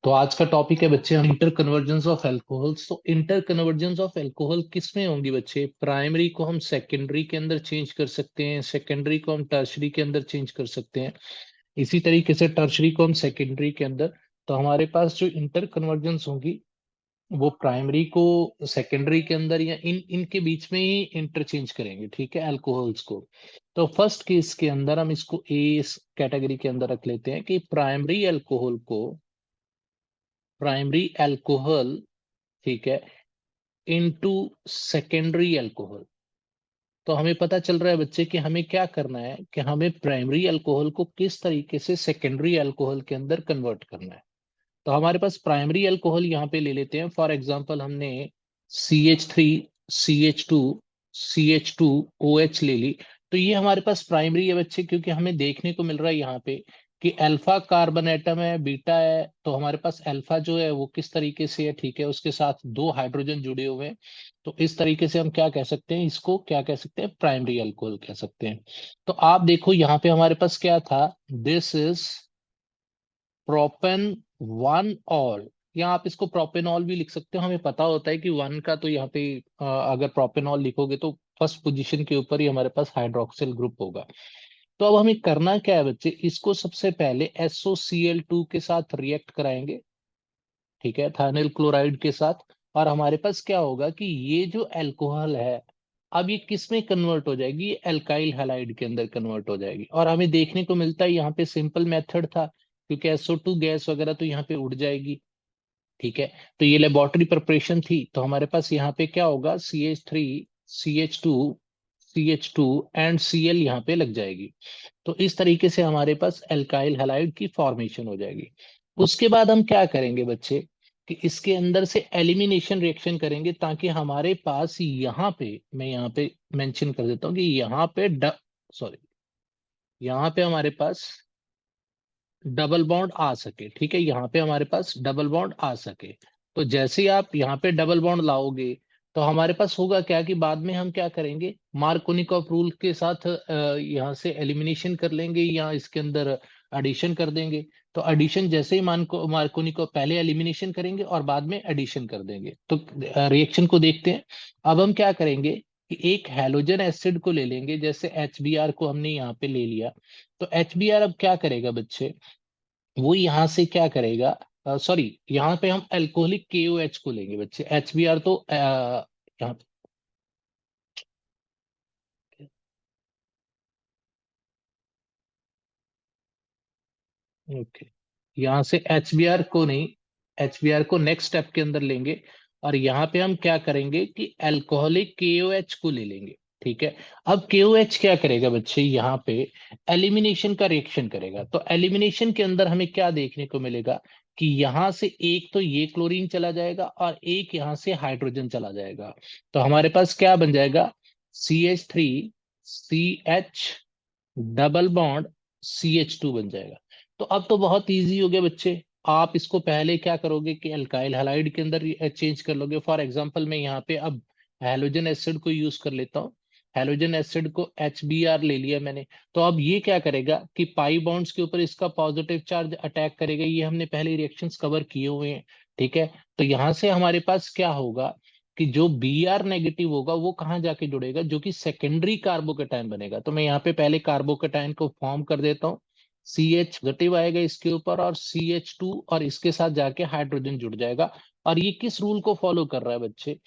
तो आज का टॉपिक है बच्चे हम इंटर कन्वर्जेंस ऑफ एल्कोहल्स। तो इंटर कन्वर्जेंस ऑफ एल्कोहल किस में होंगी बच्चे? प्राइमरी को हम सेकेंडरी के अंदर चेंज कर सकते हैं, सेकेंडरी को हम टर्शरी के अंदर चेंज कर सकते हैं, इसी तरीके से टर्शरी को हम सेकेंडरी के अंदर। तो हमारे पास जो इंटर कन्वर्जेंस होंगी वो प्राइमरी को सेकेंडरी के अंदर या इनके बीच में ही इंटरचेंज करेंगे, ठीक है, अल्कोहल्स को। तो फर्स्ट केस के अंदर हम इसको ए कैटेगरी के अंदर रख लेते हैं कि प्राइमरी अल्कोहल, ठीक है, इनटू सेकेंडरी अल्कोहल। तो हमें पता चल रहा है बच्चे कि हमें क्या करना है, कि हमें प्राइमरी अल्कोहल को किस तरीके से सेकेंडरी अल्कोहल के अंदर कन्वर्ट करना है। तो हमारे पास प्राइमरी अल्कोहल यहाँ पे ले लेते हैं। फॉर एग्जांपल हमने CH3, CH2, CH2OH ले ली। तो ये हमारे पास प्राइमरी है बच्चे, क्योंकि हमें देखने को मिल रहा है यहाँ पे कि अल्फा कार्बन एटम है, बीटा है। तो हमारे पास अल्फा जो है वो किस तरीके से है, ठीक है, उसके साथ दो हाइड्रोजन जुड़े हुए हैं। तो इस तरीके से हम क्या कह सकते हैं, इसको क्या कह सकते हैं, प्राइमरी अल्कोहल कह सकते हैं। तो आप देखो यहाँ पे हमारे पास क्या था, this is propane one all, या आप इसको प्रोपेनॉल भी लिख सकते हो। हमें पता होता है कि वन का तो यहाँ पे अगर प्रोपेनॉल लिखोगे तो फर्स्ट पोजीशन के ऊपर ही हमारे पास हाइड्रोक्सिल ग्रुप होगा। तो अब हमें करना क्या है बच्चे, इसको सबसे पहले SOCl2 के साथ रिएक्ट कराएंगे, ठीक है, थाइनिल क्लोराइड के साथ। और हमारे पास क्या होगा कि ये जो अल्कोहल है, अब ये किस में कन्वर्ट हो जाएगी, ये एल्काइल हैलाइड के अंदर कन्वर्ट हो जाएगी। और हमें देखने को मिलता है यहाँ पे सिंपल मेथड था, क्योंकि SO2 गैस वगैरह तो यहाँ पे उड़ जाएगी, ठीक है। तो ये लेबोरेटरी प्रिपरेशन थी। तो हमारे पास यहाँ पे क्या होगा, CH3, CH2 एंड Cl यहाँ पे लग जाएगी। तो इस तरीके से हमारे पास एल्काइल हैलाइड की फॉर्मेशन हो जाएगी। उसके बाद हम क्या करेंगे बच्चे, कि इसके अंदर से एलिमिनेशन रिएक्शन करेंगे, ताकि हमारे पास यहाँ पे, मैं यहाँ पे मेंशन कर देता हूँ कि यहाँ पे सॉरी, यहाँ पे हमारे पास डबल बॉन्ड आ सके, ठीक है, यहाँ पे हमारे पास डबल बॉन्ड आ सके। तो जैसे ही आप यहाँ पे डबल बॉन्ड लाओगे, तो हमारे पास होगा क्या कि बाद में हम क्या करेंगे, मार्कोनिकॉफ रूल के साथ यहाँ से एलिमिनेशन कर लेंगे या इसके अंदर एडिशन कर देंगे। तो एडिशन जैसे ही मार्कोनिकॉफ, पहले एलिमिनेशन करेंगे और बाद में एडिशन कर देंगे। तो रिएक्शन को देखते हैं। अब हम क्या करेंगे कि एक हैलोजन एसिड को ले लेंगे, जैसे HBr को हमने यहाँ पे ले लिया। तो HBr अब क्या करेगा बच्चे, वो यहां से क्या करेगा, सॉरी, यहाँ पे हम अल्कोहलिक KOH को लेंगे बच्चे। HBr तो यहाँ ओके, यहाँ से HBr को नहीं, HBr को नेक्स्ट स्टेप के अंदर लेंगे। और यहाँ पे हम क्या करेंगे कि अल्कोहलिक KOH को ले लेंगे, ठीक है। अब KOH क्या करेगा बच्चे, यहाँ पे एलिमिनेशन का रिएक्शन करेगा। तो एलिमिनेशन के अंदर हमें क्या देखने को मिलेगा कि यहाँ से एक तो ये क्लोरीन चला जाएगा और एक यहाँ से हाइड्रोजन चला जाएगा। तो हमारे पास क्या बन जाएगा, CH3CH डबल बॉन्ड CH2 बन जाएगा। तो अब तो बहुत इजी हो गया बच्चे। आप इसको पहले क्या करोगे कि अल्काइल हैलाइड के अंदर चेंज कर लोगे। फॉर एग्जांपल मैं यहाँ पे अब हैलोजन एसिड को यूज कर लेता हूँ। हैलोजन एसिड को HBr ले लिया मैंने। तो अब ये क्या करेगा कि पाई बॉन्ड्स के ऊपर इसका पॉजिटिव चार्ज अटैक करेगा। ये हमने पहले रिएक्शंस कवर किए हुए हैं, ठीक है। तो यहाँ से हमारे पास क्या होगा कि जो Br नेगेटिव होगा वो कहाँ जाके जुड़ेगा, जो कि सेकेंडरी कार्बोकेटायन बनेगा। तो मैं यहाँ पे पहले कार्बोकेटायन को फॉर्म कर देता हूँ। CH नेगेटिव आएगा इसके ऊपर और CH2, और इसके साथ जाके हाइड्रोजन जुड़ जाएगा। और ये किस रूल को फॉलो कर रहा है बच्चे,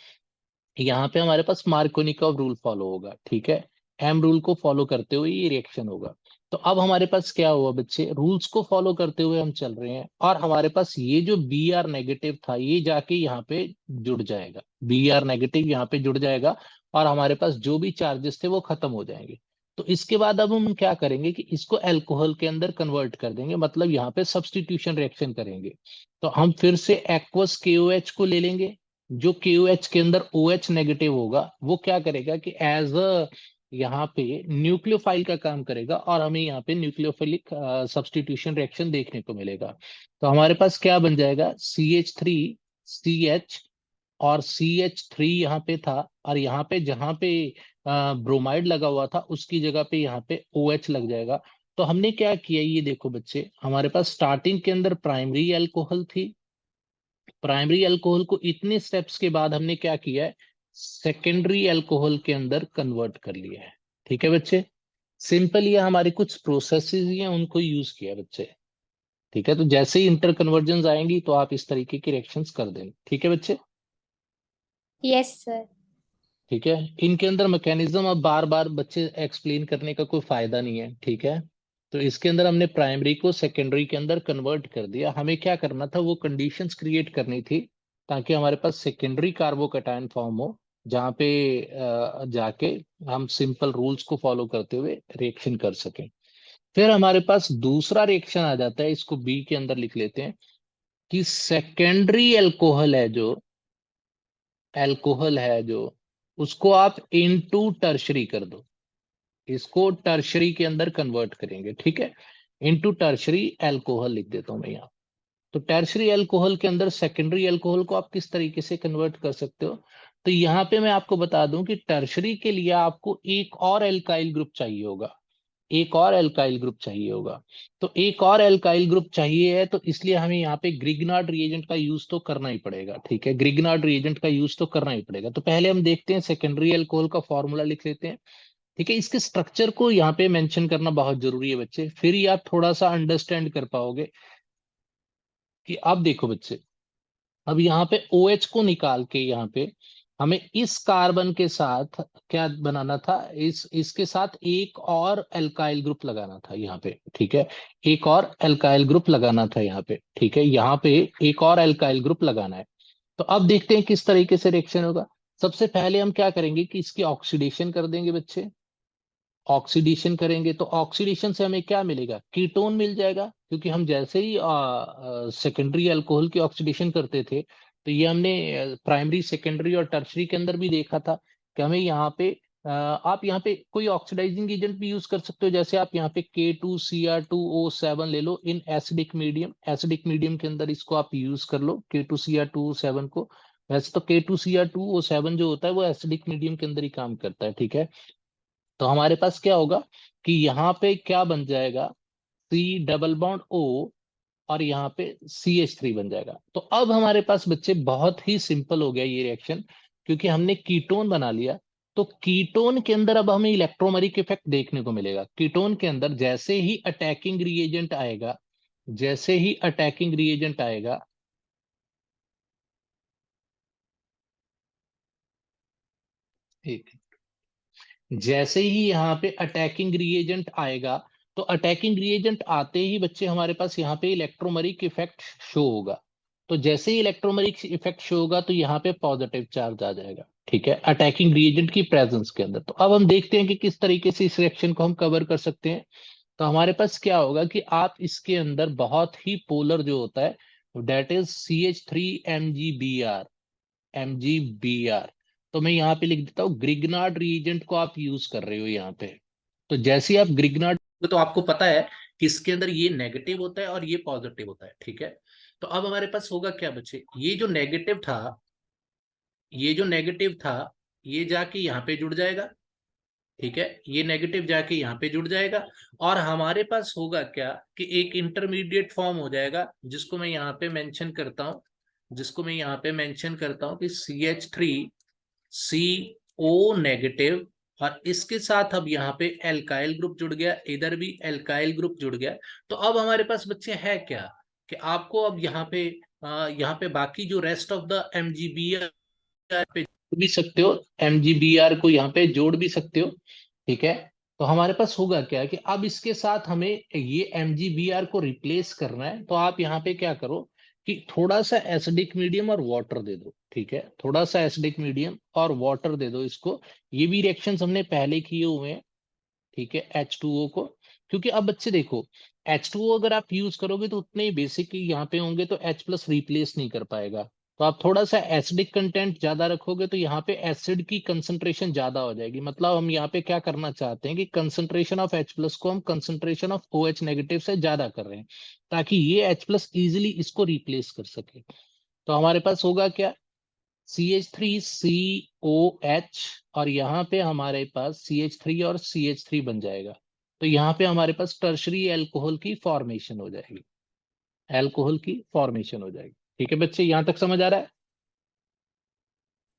यहाँ पे हमारे पास मार्कोनिकॉव रूल फॉलो होगा, ठीक है। एम रूल को फॉलो करते हुए ये रिएक्शन होगा। तो अब हमारे पास क्या हुआ बच्चे, रूल्स को फॉलो करते हुए हम चल रहे हैं, और हमारे पास ये जो Br नेगेटिव था ये जाके यहाँ पे जुड़ जाएगा, Br नेगेटिव यहाँ पे जुड़ जाएगा। और हमारे पास जो भी चार्जेस थे वो खत्म हो जाएंगे। तो इसके बाद अब हम क्या करेंगे कि इसको अल्कोहल के अंदर कन्वर्ट कर देंगे, मतलब यहाँ पे सब्स्टिट्यूशन रिएक्शन करेंगे। तो हम फिर से एक्वस KOH को ले लेंगे। जो KOH के अंदर OH नेगेटिव होगा वो क्या करेगा कि एज अ यहाँ पे न्यूक्लियोफाइल का काम करेगा, और हमें यहाँ पे न्यूक्लियोफिलिक सब्स्टिट्यूशन रिएक्शन देखने को मिलेगा। तो हमारे पास क्या बन जाएगा, CH3CH, और CH3 यहाँ पे था, और यहाँ पे जहाँ पे ब्रोमाइड लगा हुआ था उसकी जगह पे यहाँ पे OH लग जाएगा। तो हमने क्या किया, ये देखो बच्चे, हमारे पास स्टार्टिंग के अंदर प्राइमरी अल्कोहल थी, प्राइमरी अल्कोहल को इतने स्टेप्स के बाद हमने क्या किया है, सेकेंडरी अल्कोहल के अंदर कन्वर्ट कर लिया है। ठीक है बच्चे, सिंपल ये हमारी कुछ प्रोसेसेस ही हैं, उनको यूज किया बच्चे। ठीक है, तो जैसे ही इंटर कन्वर्जन आएंगी तो आप इस तरीके की रिएक्शंस कर देंगे। ठीक है बच्चे। Yes sir. ठीक है, इनके अंदर मैकेनिज्म अब बार बार बच्चे एक्सप्लेन करने का कोई फायदा नहीं है। ठीक है, तो इसके अंदर हमने प्राइमरी को सेकेंडरी के अंदर कन्वर्ट कर दिया। हमें क्या करना था, वो कंडीशंस क्रिएट करनी थी ताकि हमारे पास सेकेंडरी कार्बोकैटायन फॉर्म हो, जहाँ पे जाके हम सिंपल रूल्स को फॉलो करते हुए रिएक्शन कर सकें। फिर हमारे पास दूसरा रिएक्शन आ जाता है, इसको बी के अंदर लिख लेते हैं कि सेकेंडरी अल्कोहल है जो उसको आप इनटू टर्शरी कर दो, इसको टर्शरी के अंदर कन्वर्ट करेंगे। ठीक है, इनटू टर्शरी अल्कोहल लिख देता हूं मैं यहाँ। तो टर्शरी अल्कोहल के अंदर सेकेंडरी अल्कोहल को आप किस तरीके से कन्वर्ट कर सकते हो, तो यहाँ पे मैं आपको बता दूं कि टर्शरी के लिए आपको एक और एल्काइल ग्रुप चाहिए होगा, एक और एल्काइल ग्रुप चाहिए होगा। तो एक और एल्काइल ग्रुप चाहिए है, तो इसलिए हमें यहाँ पे ग्रिग्नार्ड रिएजेंट का यूज तो करना ही पड़ेगा। ठीक है, ग्रिग्नार्ड रिएजेंट का यूज तो करना ही पड़ेगा। तो पहले हम देखते हैं सेकेंडरी अल्कोहल का फॉर्मूला लिख लेते हैं। ठीक है, इसके स्ट्रक्चर को यहाँ पे मेंशन करना बहुत जरूरी है बच्चे, फिर ही आप थोड़ा सा अंडरस्टैंड कर पाओगे। कि अब देखो बच्चे, अब यहाँ पे OH को निकाल के यहाँ पे हमें इस कार्बन के साथ क्या बनाना था, इस इसके साथ एक और एल्काइल ग्रुप लगाना था यहाँ पे। ठीक है, एक और एल्काइल ग्रुप लगाना था यहाँ पे। ठीक है, यहाँ पे एक और एल्काइल ग्रुप लगाना है। तो अब देखते हैं किस तरीके से रिएक्शन होगा। सबसे पहले हम क्या करेंगे कि इसकी ऑक्सीडेशन कर देंगे बच्चे। ऑक्सीडेशन करेंगे तो ऑक्सीडेशन से हमें क्या मिलेगा, कीटोन मिल जाएगा, क्योंकि हम जैसे ही सेकेंडरी अल्कोहल की ऑक्सीडेशन करते थे, तो ये हमने प्राइमरी सेकेंडरी और टर्शरी के अंदर भी देखा था कि हमें यहाँ पे आप यहाँ पे कोई ऑक्सीडाइजिंग एजेंट भी यूज कर सकते हो। जैसे आप यहाँ पे K2Cr2O7 ले लो in acidic medium, acidic medium के अंदर इसको आप यूज कर लो K2Cr2O7 को। वैसे तो K2Cr2O7 जो होता है वो एसिडिक मीडियम के अंदर ही काम करता है। ठीक है, तो हमारे पास क्या होगा कि यहाँ पे क्या बन जाएगा, C डबल बॉन्ड O, और यहाँ पे CH3 बन जाएगा। तो अब हमारे पास बच्चे बहुत ही सिंपल हो गया ये रिएक्शन, क्योंकि हमने कीटोन बना लिया। तो कीटोन के अंदर अब हमें इलेक्ट्रोमेरिक इफेक्ट देखने को मिलेगा। कीटोन के अंदर जैसे ही अटैकिंग रिएजेंट आएगा, जैसे ही अटैकिंग रिएजेंट आएगा, एक जैसे ही यहाँ पे अटैकिंग रिएजेंट आएगा, तो अटैकिंग रिएजेंट आते ही बच्चे हमारे पास यहाँ पे इलेक्ट्रोमेरिक इफेक्ट शो होगा। तो जैसे ही इलेक्ट्रोमेरिक इफेक्ट शो होगा तो यहाँ पे पॉजिटिव चार्ज आ जाएगा। ठीक है, अटैकिंग रिएजेंट की प्रेजेंस के अंदर। तो अब हम देखते हैं कि किस तरीके से इस रिएक्शन को हम कवर कर सकते हैं। तो हमारे पास क्या होगा कि आप इसके अंदर बहुत ही पोलर जो होता है, that is CH3 MgBr, MgBr। तो मैं यहाँ पे लिख देता हूँ ग्रिग्नार्ड रीएजेंट को आप यूज कर रहे हो यहाँ पे। तो जैसे ही आप ग्रिग्नार्ड, तो आपको पता है कि इसके अंदर ये नेगेटिव होता है और ये पॉजिटिव होता है। ठीक है, तो अब हमारे पास होगा क्या बच्चे, ये जो नेगेटिव था, ये जो नेगेटिव था, ये जाके यहाँ पे जुड़ जाएगा। ठीक है, ये नेगेटिव जाके यहाँ पे जुड़ जाएगा, और हमारे पास होगा क्या कि एक इंटरमीडिएट फॉर्म हो जाएगा, जिसको मैं यहाँ पे मेंशन करता हूँ, जिसको मैं यहाँ पे मेंशन करता हूँ कि CH3CO नेगेटिव। और इसके साथ अब यहाँ पे एल्काइल ग्रुप जुड़ गया, इधर भी एल्काइल ग्रुप जुड़ गया। तो अब हमारे पास बच्चे है क्या कि आपको अब यहाँ पे बाकी जो रेस्ट ऑफ द MgBr पे जोड़ भी सकते हो, MgBr को यहाँ पे जोड़ भी सकते हो। ठीक है, तो हमारे पास होगा क्या कि अब इसके साथ हमें ये MgBr को रिप्लेस करना है। तो आप यहाँ पे क्या करो कि थोड़ा सा एसिडिक मीडियम और वाटर दे दो। ठीक है, थोड़ा सा एसिडिक मीडियम और वाटर दे दो इसको। ये भी रिएक्शंस हमने पहले किए हुए हैं। ठीक है, H2O को, क्योंकि अब बच्चे देखो, H2O अगर आप यूज करोगे तो उतने ही बेसिक यहाँ पे होंगे, तो H+ रिप्लेस नहीं कर पाएगा। तो आप थोड़ा सा एसिडिक कंटेंट ज्यादा रखोगे तो यहाँ पे एसिड की कंसंट्रेशन ज्यादा हो जाएगी। मतलब हम यहाँ पे क्या करना चाहते हैं कि कंसंट्रेशन ऑफ H+ को हम कंसंट्रेशन ऑफ OH नेगेटिव से ज्यादा कर रहे हैं, ताकि ये H+ इजिली इसको रिप्लेस कर सके। तो हमारे पास होगा क्या, CH3COH, और यहाँ पे हमारे पास CH3 और CH3 बन जाएगा। तो यहाँ पे हमारे पास टर्शरी अल्कोहल की फॉर्मेशन हो जाएगी, अल्कोहल की फॉर्मेशन हो जाएगी। ठीक है बच्चे, यहां तक समझ आ रहा है?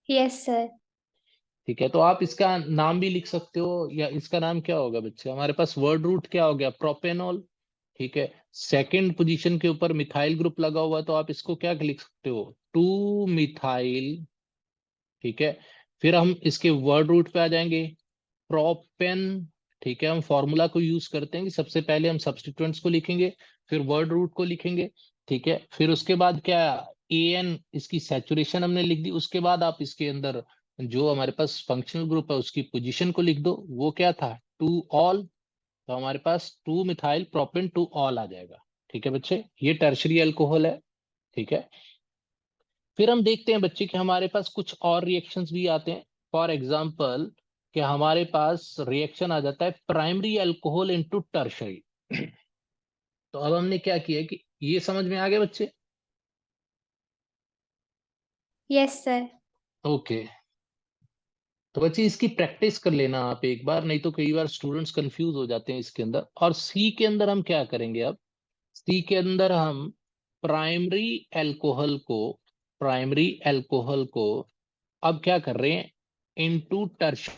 Yes sir. ठीक है, तो आप इसका नाम भी लिख सकते हो, या इसका नाम क्या होगा बच्चे, हमारे पास वर्ड रूट क्या हो गया, प्रोपेनॉल। ठीक है, सेकंड पोजीशन के ऊपर मिथाइल ग्रुप लगा हुआ है, तो आप इसको क्या लिख सकते हो, 2 मिथाइल। ठीक है, फिर हम इसके वर्ड रूट पे आ जाएंगे, प्रोपेन। ठीक है, हम फॉर्मूला को यूज करते हैं कि सबसे पहले हम सब्स्टिट्यूएंट्स को लिखेंगे, फिर वर्ड रूट को लिखेंगे। ठीक है, फिर उसके बाद क्या, एन इसकी सैचुरेशन हमने लिख दी, उसके बाद आप इसके अंदर जो हमारे पास फंक्शनल ग्रुप है उसकी पोजीशन को लिख दो, वो क्या था, 2 ऑल। तो हमारे पास 2 मिथाइल प्रोपेन 2 ऑल आ जाएगा। ठीक है बच्चे, ये टर्शरी अल्कोहल है। ठीक है, फिर हम देखते हैं बच्चे कि हमारे पास कुछ और रिएक्शंस भी आते हैं। फॉर एग्जाम्पल, कि हमारे पास रिएक्शन आ जाता है प्राइमरी अल्कोहल इनटू टर्शरी। तो अब हमने क्या किया कि ये समझ में आ गया बच्चे? Yes sir. ओके, तो बच्चे इसकी प्रैक्टिस कर लेना आप एक बार, नहीं तो कई बार स्टूडेंट्स कंफ्यूज हो जाते हैं इसके अंदर। और सी के अंदर हम क्या करेंगे अब, सी के अंदर हम प्राइमरी अल्कोहल को प्राइमरी अल्कोहल को अब क्या कर रहे हैं, इनटू टर्शरी,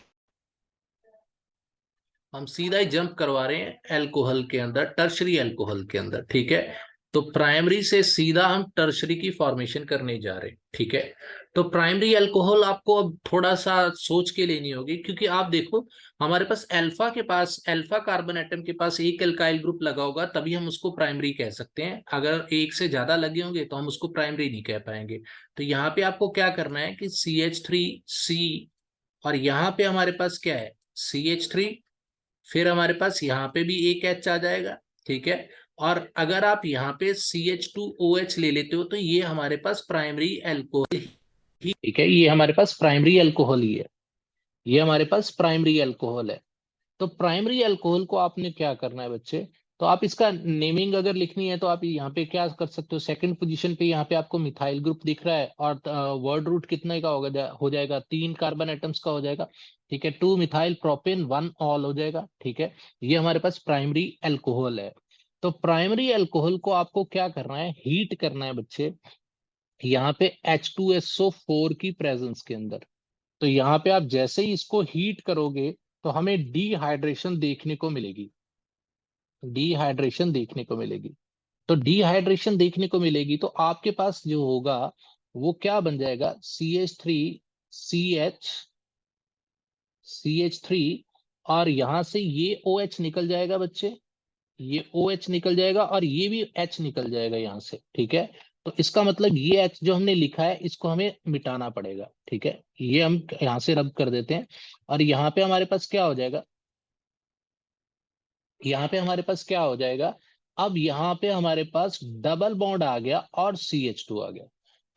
हम सीधा ही जंप करवा रहे हैं अल्कोहल के अंदर, टर्शरी अल्कोहल के अंदर। ठीक है, तो प्राइमरी से सीधा हम टर्शरी की फॉर्मेशन करने जा रहे हैं। ठीक है, तो प्राइमरी अल्कोहल आपको अब थोड़ा सा सोच के लेनी होगी, क्योंकि आप देखो हमारे पास अल्फा कार्बन एटम के पास एक एल्काइल ग्रुप लगा होगा, तभी हम उसको प्राइमरी कह सकते हैं। अगर एक से ज्यादा लगे होंगे तो हम उसको प्राइमरी नहीं कह पाएंगे। तो यहाँ पे आपको क्या करना है कि CH3C, और यहाँ पे हमारे पास क्या है, CH3, फिर हमारे पास यहाँ पे भी एक एच आ जाएगा। ठीक है, और अगर आप यहाँ पे CH2OH ले लेते हो तो ये हमारे पास प्राइमरी अल्कोहल ही, ठीक है, ये हमारे पास प्राइमरी अल्कोहल ही है, ये हमारे पास प्राइमरी अल्कोहल है। तो प्राइमरी अल्कोहल को आपने क्या करना है बच्चे, तो आप इसका नेमिंग अगर लिखनी है तो आप यहाँ पे क्या कर सकते हो, सेकंड पोजीशन पे यहाँ पे आपको मिथाइल ग्रुप दिख रहा है, और वर्ड रूट कितने का होगा, हो जाएगा 3 कार्बन एटम्स का हो जाएगा। ठीक है, 2 मिथाइल प्रोपेन 1 ऑल हो जाएगा। ठीक है, ये हमारे पास प्राइमरी अल्कोहल है। तो प्राइमरी अल्कोहल को आपको क्या करना है, हीट करना है बच्चे, यहाँ पे H2SO4 की प्रेजेंस के अंदर। तो यहाँ पे आप जैसे ही इसको हीट करोगे तो हमें डिहाइड्रेशन देखने को मिलेगी, डिहाइड्रेशन देखने को मिलेगी। तो डिहाइड्रेशन देखने को मिलेगी तो आपके पास जो होगा वो क्या बन जाएगा, CH3 और यहां से ये OH निकल जाएगा बच्चे, ये OH निकल जाएगा और ये भी H निकल जाएगा यहाँ से। ठीक है, तो इसका मतलब ये H जो हमने लिखा है इसको हमें मिटाना पड़ेगा। ठीक है, ये हम यहाँ से रब कर देते हैं, और यहाँ पे हमारे पास क्या हो जाएगा, यहाँ पे हमारे पास क्या हो जाएगा, अब यहाँ पे हमारे पास डबल बॉन्ड आ गया और CH2 आ गया।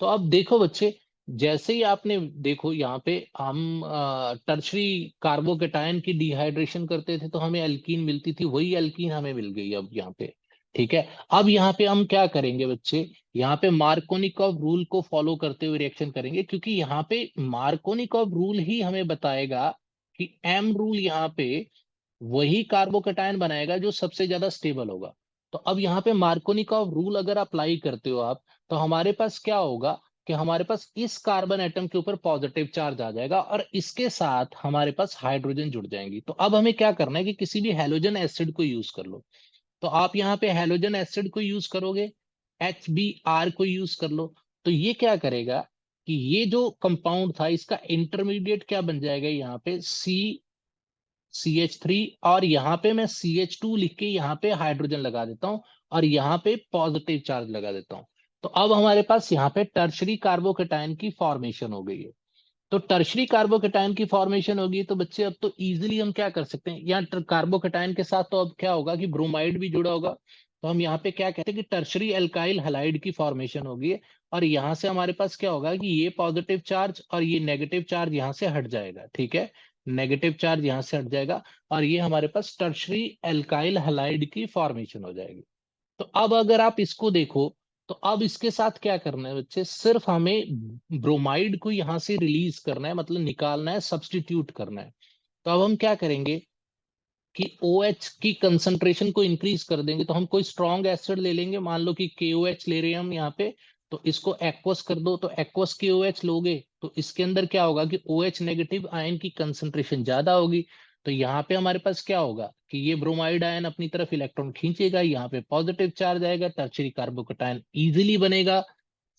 तो अब देखो बच्चे, जैसे ही आपने देखो यहाँ पे हम टर्शरी कार्बोकेटायन की डिहाइड्रेशन करते थे तो हमें एल्कीन मिलती थी, वही एल्कीन हमें मिल गई अब यहाँ पे। ठीक है, अब यहाँ पे हम क्या करेंगे बच्चे, यहाँ पे मार्कोनिकॉव रूल को फॉलो करते हुए रिएक्शन करेंगे, क्योंकि यहाँ पे मार्कोनिकॉव रूल ही हमें बताएगा कि एम रूल यहाँ पे वही कार्बोकेटायन बनाएगा जो सबसे ज्यादा स्टेबल होगा। तो अब यहाँ पे मार्कोनिकॉव रूल अगर अप्लाई करते हो आप, तो हमारे पास क्या होगा कि हमारे पास इस कार्बन एटम के ऊपर पॉजिटिव चार्ज आ जाएगा और इसके साथ हमारे पास हाइड्रोजन जुड़ जाएंगी। तो अब हमें क्या करना है कि किसी भी हैलोजन एसिड को यूज कर लो। तो आप यहाँ पे हैलोजन एसिड को यूज करोगे, HBr को यूज कर लो, तो ये क्या करेगा कि ये जो कंपाउंड था इसका इंटरमीडिएट क्या बन जाएगा, यहाँ पे CH3, और यहाँ पे मैं CH2 लिख के यहाँ पे हाइड्रोजन लगा देता हूँ और यहाँ पे पॉजिटिव चार्ज लगा देता हूँ। तो अब हमारे पास यहाँ पे टर्शरी कार्बोकेटायन की फॉर्मेशन हो गई है। तो टर्शरी कार्बोकेटायन की फॉर्मेशन होगी तो बच्चे अब तो इजीली हम क्या कर सकते हैं, यहाँ कार्बोकेटायन के साथ तो अब क्या होगा कि ब्रोमाइड भी जुड़ा होगा। तो हम यहाँ पे क्या कहते हैं कि टर्शरी एल्काइल हलाइड की फॉर्मेशन होगी, और यहाँ से हमारे पास क्या होगा कि ये पॉजिटिव चार्ज और ये नेगेटिव चार्ज यहाँ से हट जाएगा। ठीक है, नेगेटिव चार्ज यहाँ से हट जाएगा और ये हमारे पास टर्शरी एल्काइल हलाइड की फॉर्मेशन हो जाएगी। तो अब अगर आप इसको देखो, तो अब इसके साथ क्या करना है बच्चे, सिर्फ हमें ब्रोमाइड को यहां से रिलीज करना है, मतलब निकालना है, सब्स्टिट्यूट करना है। तो अब हम क्या करेंगे कि OH की कंसंट्रेशन को इंक्रीज कर देंगे। तो हम कोई स्ट्रॉन्ग एसिड ले लेंगे, मान लो कि KOH ले रहे हैं हम यहाँ पे, तो इसको एक्वस कर दो, तो एक्वस के OH लोगे तो इसके अंदर क्या होगा कि OH नेगेटिव आयन की कंसंट्रेशन ज्यादा होगी। तो यहाँ पे हमारे पास क्या होगा कि ये ब्रोमाइड आयन अपनी तरफ इलेक्ट्रॉन खींचेगा, यहाँ पे पॉजिटिव चार्ज आएगा, टर्शियरी कार्बोकैटायन इजीली बनेगा,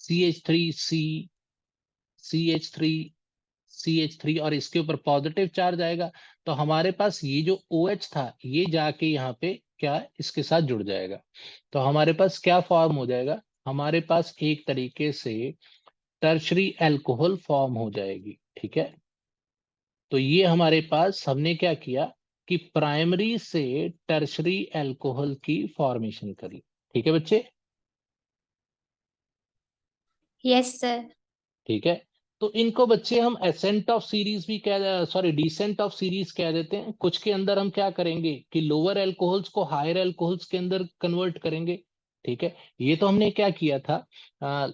CH3C, CH3 और इसके ऊपर पॉजिटिव चार्ज आएगा। तो हमारे पास ये जो OH था ये जाके यहाँ पे क्या इसके साथ जुड़ जाएगा। तो हमारे पास क्या फॉर्म हो जाएगा, हमारे पास एक तरीके से टर्शरी अल्कोहल फॉर्म हो जाएगी। ठीक है, तो ये हमारे पास हमने क्या किया कि प्राइमरी से टर्शरी अल्कोहल की फॉर्मेशन करी। ठीक है बच्चे, यस सर। ठीक है। तो इनको बच्चे हम एसेंट ऑफ सीरीज भी कह, सॉरी डिसेंट ऑफ सीरीज कह देते हैं। कुछ के अंदर हम क्या करेंगे कि लोअर अल्कोहल्स को हायर अल्कोहल्स के अंदर कन्वर्ट करेंगे। ठीक है, ये तो हमने क्या किया था,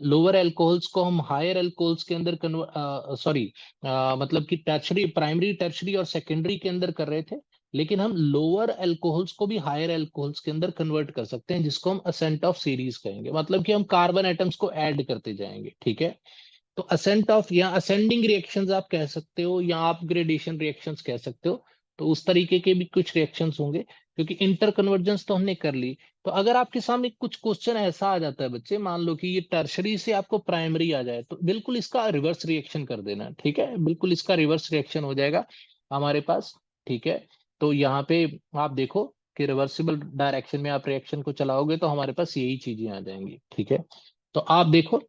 लोअर अल्कोहल्स को हम हायर अल्कोहल्स के अंदर कन्वर्ट, सॉरी मतलब कि टर्शरी, प्राइमरी टर्शरी और सेकेंडरी के अंदर कर रहे थे। लेकिन हम लोअर अल्कोहल्स को भी हायर अल्कोहल्स के अंदर कन्वर्ट कर सकते हैं, जिसको हम असेंट ऑफ सीरीज कहेंगे, मतलब कि हम कार्बन एटम्स को ऐड करते जाएंगे। ठीक है, तो असेंट ऑफ या असेंडिंग रिएक्शंस आप कह सकते हो या आप ग्रेडेशन रिएक्शंस कह सकते हो। तो उस तरीके के भी कुछ रिएक्शंस होंगे, क्योंकि इंटर कन्वर्जेंस तो हमने कर ली। तो अगर आपके सामने कुछ क्वेश्चन ऐसा आ जाता है बच्चे, मान लो कि ये टर्शरी से आपको प्राइमरी आ जाए, तो बिल्कुल इसका रिवर्स रिएक्शन कर देना। ठीक है, बिल्कुल इसका रिवर्स रिएक्शन हो जाएगा हमारे पास। ठीक है, तो यहाँ पे आप देखो कि रिवर्सिबल डायरेक्शन में आप रिएक्शन को चलाओगे तो हमारे पास यही चीजें आ जाएंगी। ठीक है, तो आप देखो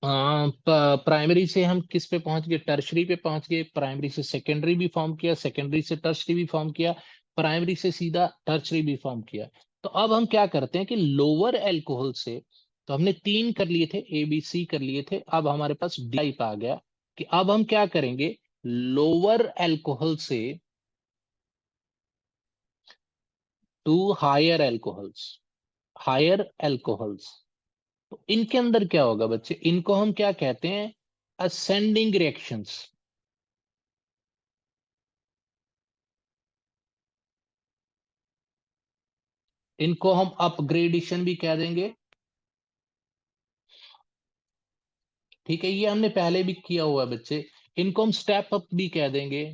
प्राइमरी से हम किस पे पहुंच गए, टर्शरी पे पहुंच गए, प्राइमरी से सेकेंडरी भी फॉर्म किया, सेकेंडरी से टर्शरी भी फॉर्म किया, प्राइमरी से सीधा टर्शरी भी फॉर्म किया। तो अब हम क्या करते हैं कि लोअर एल्कोहल से, तो हमने 3 कर लिए थे, ABC कर लिए थे, अब हमारे पास डी टाइप आ गया कि अब हम क्या करेंगे, लोअर एल्कोहल से to higher alcohols, higher alcohols. तो इनके अंदर क्या होगा बच्चे, इनको हम क्या कहते हैं, असेंडिंग रिएक्शंस। इनको हम अपग्रेडेशन भी कह देंगे। ठीक है, ये हमने पहले भी किया हुआ है बच्चे। इनको हम स्टेप अप भी कह देंगे,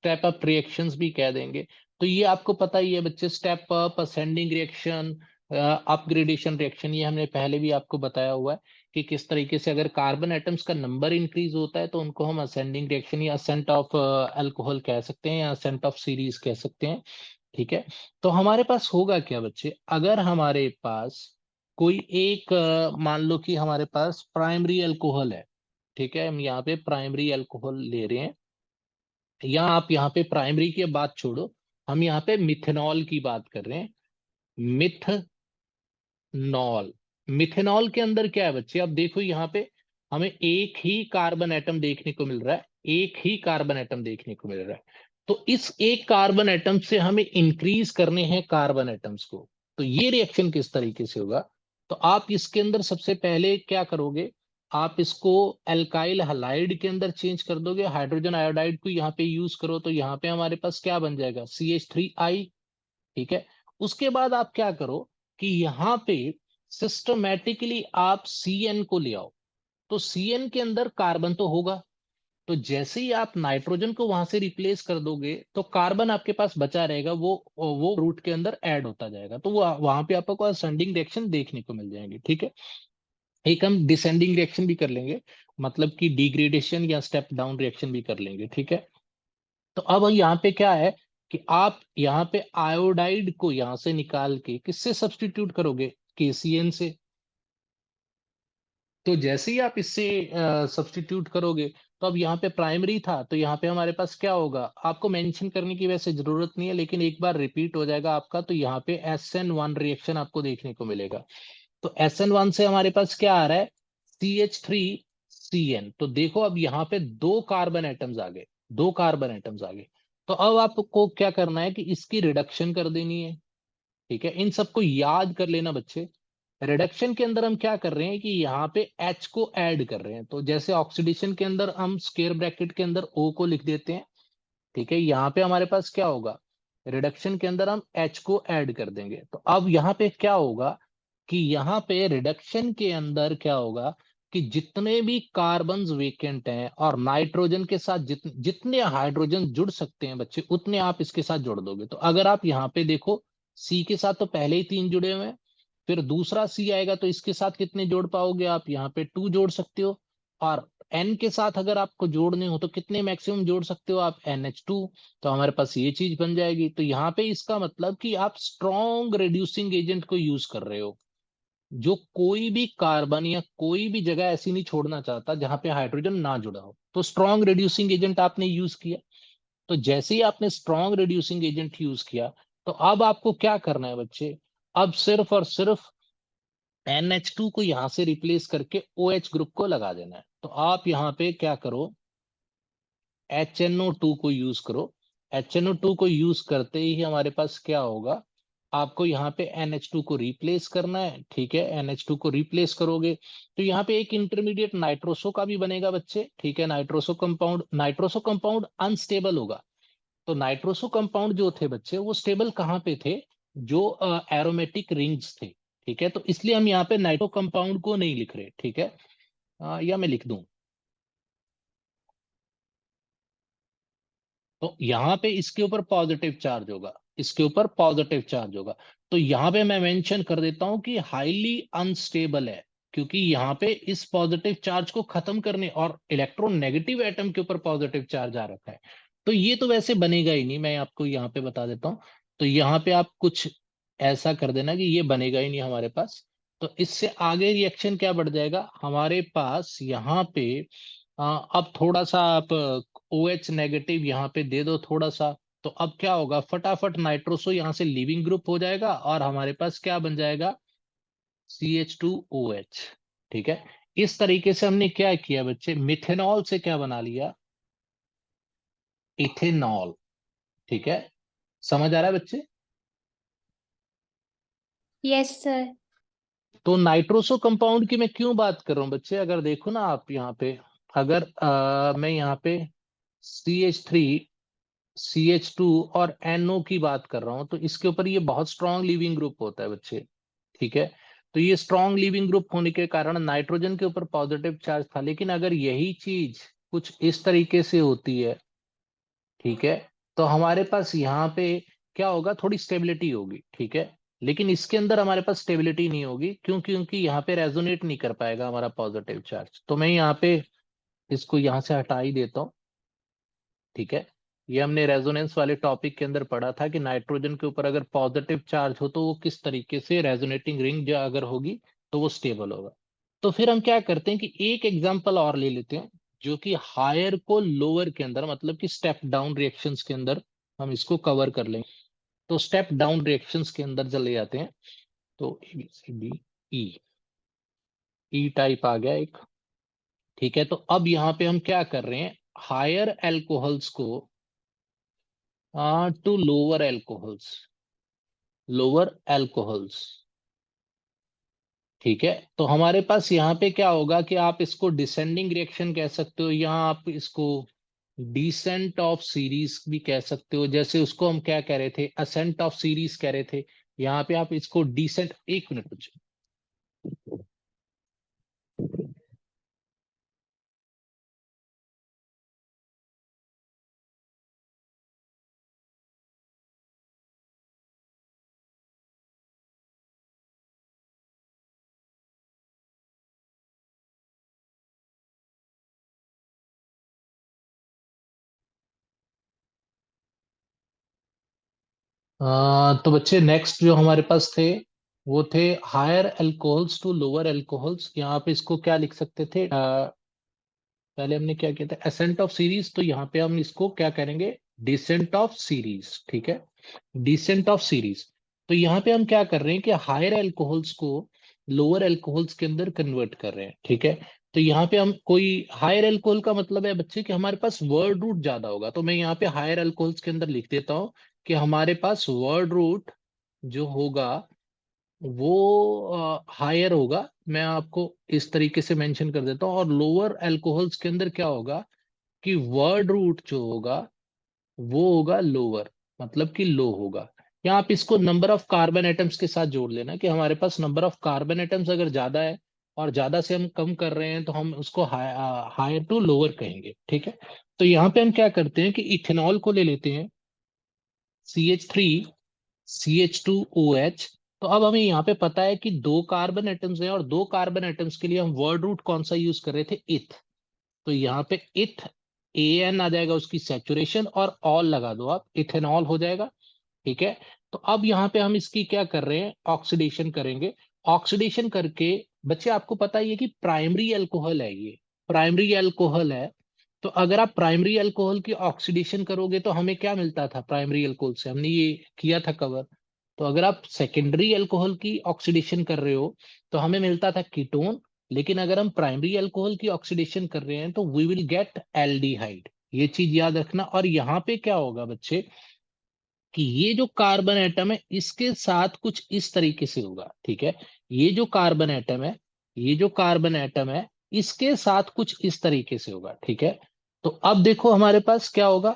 स्टेप अप रिएक्शंस भी कह देंगे। तो ये आपको पता ही है बच्चे, step up, ascending reaction, upgradation reaction, ये हमने पहले भी आपको बताया हुआ है कि किस तरीके से अगर कार्बन एटम्स का नंबर इंक्रीज होता है तो उनको हम असेंडिंग रिएक्शन या असेंट ऑफ अल्कोहल कह सकते हैं या असेंट ऑफ सीरीज कह सकते हैं। ठीक है, तो हमारे पास होगा क्या बच्चे, अगर हमारे पास कोई एक मान लो कि हमारे पास प्राइमरी अल्कोहल है। ठीक है, हम यहाँ पे प्राइमरी अल्कोहल ले रहे हैं, या आप यहाँ पे प्राइमरी की बात छोड़ो, हम यहाँ पे मिथेनॉल की बात कर रहे हैं। मिथनॉल, मिथेनॉल के अंदर क्या है बच्चे, अब देखो यहाँ पे हमें एक ही कार्बन एटम देखने को मिल रहा है, एक ही कार्बन एटम देखने को मिल रहा है। तो इस एक कार्बन एटम से हमें इंक्रीज करने हैं कार्बन एटम्स को। तो ये रिएक्शन किस तरीके से होगा, तो आप इसके अंदर सबसे पहले क्या करोगे, आप इसको एल्काइल हलाइड के अंदर चेंज कर दोगे, हाइड्रोजन आयोडाइड को यहाँ पे यूज करो, तो यहाँ पे हमारे पास क्या बन जाएगा, CH3I। ठीक है, उसके बाद आप क्या करो कि यहाँ पे सिस्टमैटिकली आप CN को ले आओ। तो CN के अंदर कार्बन तो होगा, तो जैसे ही आप नाइट्रोजन को वहां से रिप्लेस कर दोगे तो कार्बन आपके पास बचा रहेगा, वो रूट के अंदर ऐड होता जाएगा, तो वो वहां पे आपको असेंडिंग रिएक्शन देखने को मिल जाएंगे। ठीक है, एक हम डिसेंडिंग रिएक्शन भी कर लेंगे, मतलब कि डिग्रेडेशन या स्टेप डाउन रिएक्शन भी कर लेंगे। ठीक है, तो अब यहाँ पे क्या है कि आप यहाँ पे आयोडाइड को यहाँ से निकाल के किससे सब्स्टिट्यूट करोगे, KCN से। तो जैसे ही आप इससे सब्स्टिट्यूट करोगे, तो अब यहाँ पे प्राइमरी था, तो यहाँ पे हमारे पास क्या होगा, आपको मेंशन करने की वैसे जरूरत नहीं है, लेकिन एक बार रिपीट हो जाएगा आपका, तो यहाँ पे SN1 रिएक्शन आपको देखने को मिलेगा। तो SN1 से हमारे पास क्या आ रहा है, CH3CN। तो देखो अब यहाँ पे 2 कार्बन एटम्स आ गए, 2 कार्बन एटम्स आ गए। तो अब आपको क्या करना है कि इसकी रिडक्शन कर देनी है। ठीक है, इन सबको याद कर लेना बच्चे। रिडक्शन के अंदर हम क्या कर रहे हैं कि यहाँ पे H को ऐड कर रहे हैं, तो जैसे ऑक्सीडेशन के अंदर हम स्क्वायर ब्रैकेट के अंदर O को लिख देते हैं। ठीक है, यहाँ पे हमारे पास क्या होगा, रिडक्शन के अंदर हम H को ऐड कर देंगे। तो अब यहाँ पे क्या होगा कि यहाँ पे रिडक्शन के अंदर क्या होगा कि जितने भी कार्बन वेकेंट हैं और नाइट्रोजन के साथ जितने हाइड्रोजन जुड़ सकते हैं बच्चे, उतने आप इसके साथ जोड़ दोगे। तो अगर आप यहाँ पे देखो, सी के साथ तो पहले ही 3 जुड़े हुए हैं, फिर दूसरा सी आएगा तो इसके साथ कितने जोड़ पाओगे आप, यहाँ पे 2 जोड़ सकते हो। और एन के साथ अगर आपको जोड़ने हो तो कितने मैक्सिमम जोड़ सकते हो आप, NH2। तो हमारे पास ये चीज बन जाएगी। तो यहाँ पे इसका मतलब कि आप स्ट्रॉन्ग रिड्यूसिंग एजेंट को यूज कर रहे हो, जो कोई भी कार्बन या कोई भी जगह ऐसी नहीं छोड़ना चाहता जहां पे हाइड्रोजन ना जुड़ा हो। तो स्ट्रॉन्ग रिड्यूसिंग एजेंट आपने यूज किया। तो जैसे ही आपने स्ट्रॉन्ग रिड्यूसिंग एजेंट यूज किया, तो अब आपको क्या करना है बच्चे, अब सिर्फ और सिर्फ NH2 को यहां से रिप्लेस करके OH ग्रुप को लगा देना है। तो आप यहाँ पे क्या करो, HNO2 को यूज करो। HNO2 को यूज करते ही हमारे पास क्या होगा, आपको यहाँ पे NH2 को रिप्लेस करना है। ठीक है, NH2 को रिप्लेस करोगे तो यहाँ पे एक इंटरमीडिएट नाइट्रोसो का भी बनेगा बच्चे। ठीक है, नाइट्रोसो कंपाउंड अनस्टेबल होगा। तो नाइट्रोसो कंपाउंड जो थे बच्चे, वो स्टेबल कहाँ पे थे, जो एरोमेटिक रिंग्स थे। ठीक है, तो इसलिए हम यहाँ पे नाइट्रो कंपाउंड को नहीं लिख रहे। ठीक है, या मैं लिख दूं, तो यहाँ पे इसके ऊपर पॉजिटिव चार्ज होगा, इसके ऊपर पॉजिटिव चार्ज होगा। तो यहाँ पे मैं मेंशन कर देता हूं कि हाईली अनस्टेबल है, क्योंकि यहाँ पे इस पॉजिटिव चार्ज को खत्म करने और इलेक्ट्रोनेगेटिव एटम के ऊपर पॉजिटिव चार्ज आ रखा है। तो ये तो वैसे बनेगा ही नहीं, मैं आपको यहाँ पे बता देता हूँ। तो यहाँ पे आप कुछ ऐसा कर देना कि ये बनेगा ही नहीं हमारे पास। तो इससे आगे रिएक्शन क्या बढ़ जाएगा हमारे पास, यहाँ पे अब थोड़ा सा आप OH नेगेटिव यहाँ पे दे दो थोड़ा सा। तो अब क्या होगा, फटाफट नाइट्रोसो यहाँ से लीविंग ग्रुप हो जाएगा और हमारे पास क्या बन जाएगा, CH2OH। ठीक है, इस तरीके से हमने क्या किया बच्चे, मिथेनॉल से क्या बना लिया, इथेनॉल। ठीक है, समझ आ रहा है बच्चे। Yes, sir. तो नाइट्रोसो कंपाउंड की मैं क्यों बात कर रहा हूँ बच्चे, अगर देखो ना आप यहाँ पे, अगर मैं यहाँ पे CH3, CH2 और NO की बात कर रहा हूं, तो इसके ऊपर ये बहुत स्ट्रॉन्ग लीविंग ग्रुप होता है बच्चे। ठीक है, तो ये स्ट्रॉन्ग लीविंग ग्रुप होने के कारण नाइट्रोजन के ऊपर पॉजिटिव चार्ज था। लेकिन अगर यही चीज कुछ इस तरीके से होती है, ठीक है, तो हमारे पास यहाँ पे क्या होगा, थोड़ी स्टेबिलिटी होगी। ठीक है, लेकिन इसके अंदर हमारे पास स्टेबिलिटी नहीं होगी, क्यों, क्योंकि यहाँ पे रेजोनेट नहीं कर पाएगा हमारा पॉजिटिव चार्ज। तो मैं यहाँ पे इसको यहाँ से हटा ही देता हूँ। ठीक है, ये हमने रेजोनेंस वाले टॉपिक के अंदर पढ़ा था कि नाइट्रोजन के ऊपर अगर पॉजिटिव चार्ज हो तो वो किस तरीके से रेजोनेटिंग रिंग जो अगर होगी तो वो स्टेबल होगा। तो फिर हम क्या करते हैं कि एक एग्जांपल और ले लेते हैं, जो कि हायर को लोअर के अंदर, मतलब कि स्टेप डाउन रिएक्शंस के अंदर हम इसको कवर कर लेंगे। तो स्टेप डाउन रिएक्शंस के अंदर चले जाते हैं। तो ABCD ई टाइप आ गया एक। ठीक है, तो अब यहाँ पे हम क्या कर रहे हैं, हायर एल्कोहल्स को to lower alcohols, lower alcohols. ठीक है, तो हमारे पास यहाँ पे क्या होगा कि आप इसको डिसेंडिंग रिएक्शन कह सकते हो, या आप इसको डिसेंट ऑफ सीरीज भी कह सकते हो। जैसे उसको हम क्या कह रहे थे, असेंट ऑफ सीरीज कह रहे थे, यहाँ पे आप इसको डिसेंट, एक मिनट कुछ। तो बच्चे नेक्स्ट जो हमारे पास थे, वो थे higher alcohols to lower alcohols. यहाँ पे इसको क्या लिख सकते थे, पहले हमने क्या किया था, एसेंट ऑफ सीरीज, तो यहाँ पे हम इसको क्या करेंगे, डिसेंट ऑफ सीरीज। ठीक है, डिसेंट ऑफ सीरीज। तो यहाँ पे हम क्या कर रहे हैं कि हायर एल्कोहल्स को लोअर एल्कोहल्स के अंदर कन्वर्ट कर रहे हैं। ठीक है, तो यहाँ पे हम कोई हायर एल्कोहल का मतलब है बच्चे कि हमारे पास वर्ड रूट ज्यादा होगा। तो मैं यहाँ पे हायर एल्कोहल्स के अंदर लिख देता हूँ कि हमारे पास वर्ड रूट जो होगा वो हायर होगा। मैं आपको इस तरीके से मेंशन कर देता हूँ। और लोअर अल्कोहल्स के अंदर क्या होगा कि वर्ड रूट जो होगा वो होगा लोअर, मतलब कि लो होगा। या आप इसको नंबर ऑफ कार्बन एटम्स के साथ जोड़ लेना कि हमारे पास नंबर ऑफ कार्बन एटम्स अगर ज्यादा है और ज्यादा से हम कम कर रहे हैं तो हम उसको हायर टू लोअर कहेंगे, ठीक है। तो यहाँ पे हम क्या करते हैं कि इथेनॉल को ले लेते हैं, CH3CH2OH। तो अब हमें यहाँ पे पता है कि दो कार्बन एटम्स हैं और दो कार्बन एटम्स के लिए हम वर्ड रूट कौन सा यूज कर रहे थे, इथ। तो यहाँ पे इथ AN आ जाएगा उसकी सैचुरेशन, और ऑल लगा दो आप, इथेनॉल हो जाएगा, ठीक है। तो अब यहाँ पे हम इसकी क्या कर रहे हैं, ऑक्सीडेशन करेंगे। ऑक्सीडेशन करके बच्चे आपको पता ही है कि प्राइमरी अल्कोहल है ये, प्राइमरी अल्कोहल है। तो अगर आप प्राइमरी अल्कोहल की ऑक्सीडेशन करोगे तो हमें क्या मिलता था प्राइमरी अल्कोहल से, हमने ये किया था कवर। तो अगर आप सेकेंडरी अल्कोहल की ऑक्सीडेशन कर रहे हो तो हमें मिलता था कीटोन। लेकिन अगर हम प्राइमरी अल्कोहल की ऑक्सीडेशन कर रहे हैं तो वी विल गेट एल्डिहाइड, ये चीज याद रखना। और यहाँ पे क्या होगा बच्चे कि ये जो कार्बन एटम है इसके साथ कुछ इस तरीके से होगा, ठीक है। ये जो कार्बन एटम है, ये जो कार्बन एटम है इसके साथ कुछ इस तरीके से होगा, ठीक है। तो अब देखो हमारे पास क्या होगा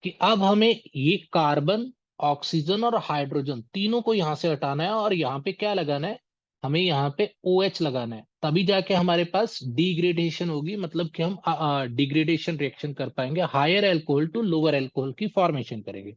कि अब हमें ये कार्बन, ऑक्सीजन और हाइड्रोजन तीनों को यहां से हटाना है और यहाँ पे क्या लगाना है, हमें यहाँ पे OH लगाना है। तभी जाके हमारे पास डिग्रेडेशन होगी, मतलब कि हम डिग्रेडेशन रिएक्शन कर पाएंगे, higher alcohol to lower alcohol की फॉर्मेशन करेंगे।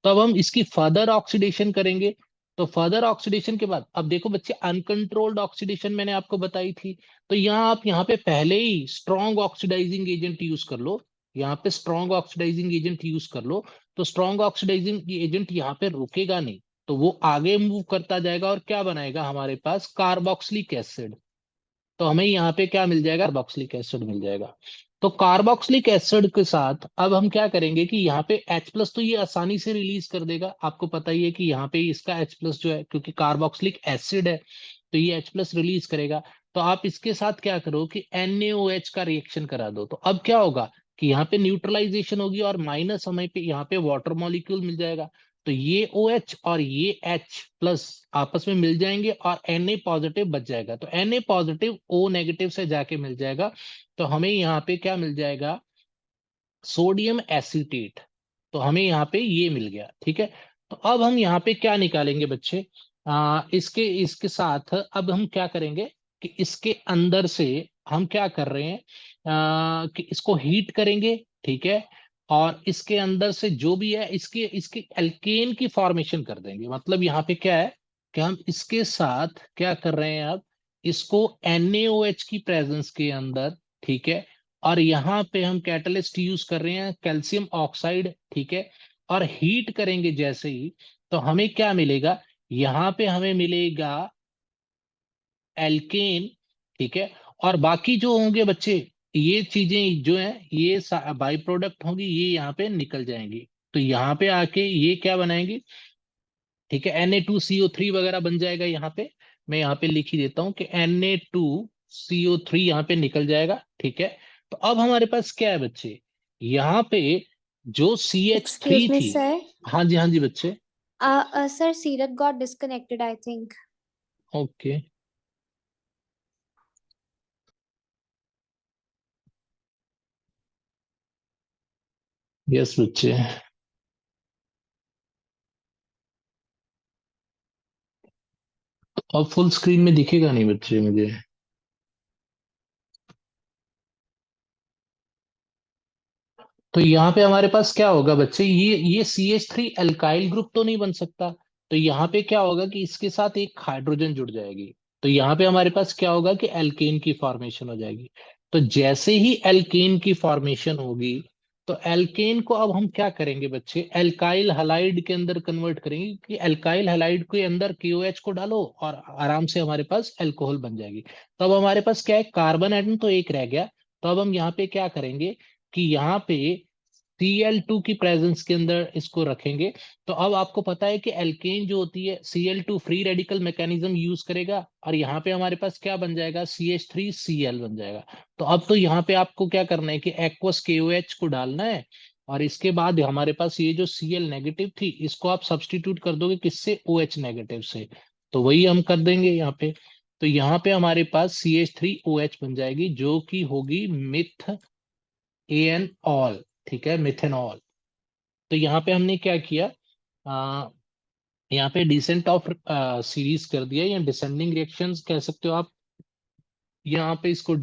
तो अब हम इसकी फर्दर ऑक्सीडेशन करेंगे। तो फर्दर ऑक्सीडेशन के बाद अब देखो बच्चे, अनकंट्रोल्ड ऑक्सीडेशन मैंने आपको बताई थी। तो यहाँ आप यहाँ पे पहले ही स्ट्रॉन्ग ऑक्सीडाइजिंग एजेंट यूज कर लो, यहाँ पे स्ट्रॉन्ग ऑक्सीडाइजिंग एजेंट यूज कर लो। तो स्ट्रॉन्ग ऑक्सीडाइजिंग एजेंट यहाँ पे रुकेगा नहीं, तो वो आगे मूव करता जाएगा और क्या बनाएगा हमारे पास, कार्बोक्सिलिक एसिड। तो हमें यहाँ पे क्या मिल जाएगा, कार्बोक्सिलिक एसिड मिल जाएगा। तो कार्बोक्सिलिक एसिड के साथ अब हम क्या करेंगे कि यहाँ पे H+ तो ये आसानी से रिलीज कर देगा, आपको पता ही है कि यहाँ पे इसका H+ जो है, क्योंकि कार्बोक्सिलिक एसिड है तो ये H+ रिलीज करेगा। तो आप इसके साथ क्या करो कि NaOH का रिएक्शन करा दो। तो अब क्या होगा कि यहाँ पे न्यूट्रलाइजेशन होगी और माइनस हमें पे यहाँ पे वाटर मॉलिक्यूल मिल जाएगा। तो ये OH और ये H+ आपस में मिल जाएंगे और Na पॉजिटिव बच जाएगा। तो Na पॉजिटिव O नेगेटिव से जाके मिल जाएगा। तो हमें यहाँ पे क्या मिल जाएगा, सोडियम एसीटेट। तो हमें यहाँ पे ये मिल गया, ठीक है। तो अब हम यहाँ पे क्या निकालेंगे बच्चे, इसके इसके साथ अब हम क्या करेंगे कि इसके अंदर से हम क्या कर रहे हैं, कि इसको हीट करेंगे, ठीक है। और इसके अंदर से जो भी है इसके इसके एल्केन की फॉर्मेशन कर देंगे। मतलब यहाँ पे क्या है कि हम इसके साथ क्या कर रहे हैं, अब इसको NaOH की प्रेजेंस के अंदर, ठीक है। और यहाँ पे हम कैटलिस्ट यूज कर रहे हैं कैल्शियम ऑक्साइड, ठीक है। और हीट करेंगे जैसे ही, तो हमें क्या मिलेगा, यहाँ पे हमें मिलेगा एल्केन, ठीक है। और बाकी जो होंगे बच्चे, ये चीजें जो है ये बाई प्रोडक्ट होंगी, ये यहाँ पे निकल जाएंगी। तो यहाँ पे आके ये क्या बनाएंगे, ठीक है, Na2CO3 वगैरह बन जाएगा यहाँ पे। मैं यहाँ पे लिख ही देता हूँ कि Na2CO3 यहाँ पे निकल जाएगा, ठीक है। तो अब हमारे पास क्या है बच्चे, यहाँ पे जो CH3 Excuse me, थी। sir. हाँ जी बच्चे। Sir, Seerat got disconnected, I think. Okay, yes बच्चे। अब फुल स्क्रीन में दिखेगा नहीं बच्चे मुझे। तो यहाँ पे हमारे पास क्या होगा बच्चे, ये CH3 अल्काइल ग्रुप तो नहीं बन सकता। तो यहाँ पे क्या होगा कि इसके साथ एक हाइड्रोजन जुड़ जाएगी। तो यहाँ पे हमारे पास क्या होगा कि एल्केन की फॉर्मेशन हो जाएगी। तो जैसे ही एल्केन की फॉर्मेशन होगी, तो एल्केन को अब हम क्या करेंगे बच्चे, एल्काइल हलाइड के अंदर कन्वर्ट करेंगे कि एल्काइल हलाइड के अंदर KOH को डालो और आराम से हमारे पास अल्कोहल बन जाएगी। तो अब हमारे पास क्या है, कार्बन एटम तो एक रह गया। तो अब हम यहाँ पे क्या करेंगे कि यहाँ पे Cl2 की प्रेजेंस के अंदर इसको रखेंगे। तो अब आपको पता है कि एल्केन जो होती है Cl2 free radical mechanism use करेगा और यहाँ पे हमारे पास क्या बन जाएगा, CH3Cl बन जाएगा। तो अब तो यहाँ पे आपको क्या करना है कि एक्वस KOH को डालना है और इसके बाद हमारे पास ये जो Cl नेगेटिव थी इसको आप सब्सटीट्यूट कर दोगे किससे, OH नेगेटिव से। तो वही हम कर देंगे यहाँ पे। तो यहाँ पे हमारे पास CH3OH बन जाएगी जो कि होगी मिथ एन ऑल, ठीक है, मिथेनॉल। तो यहाँ पे हमने क्या किया, यहाँ पे डिसेंट ऑफ सीरीज कर दिया, या डिसेंडिंग रिएक्शंस कह सकते हो आप। यहाँ पे इसको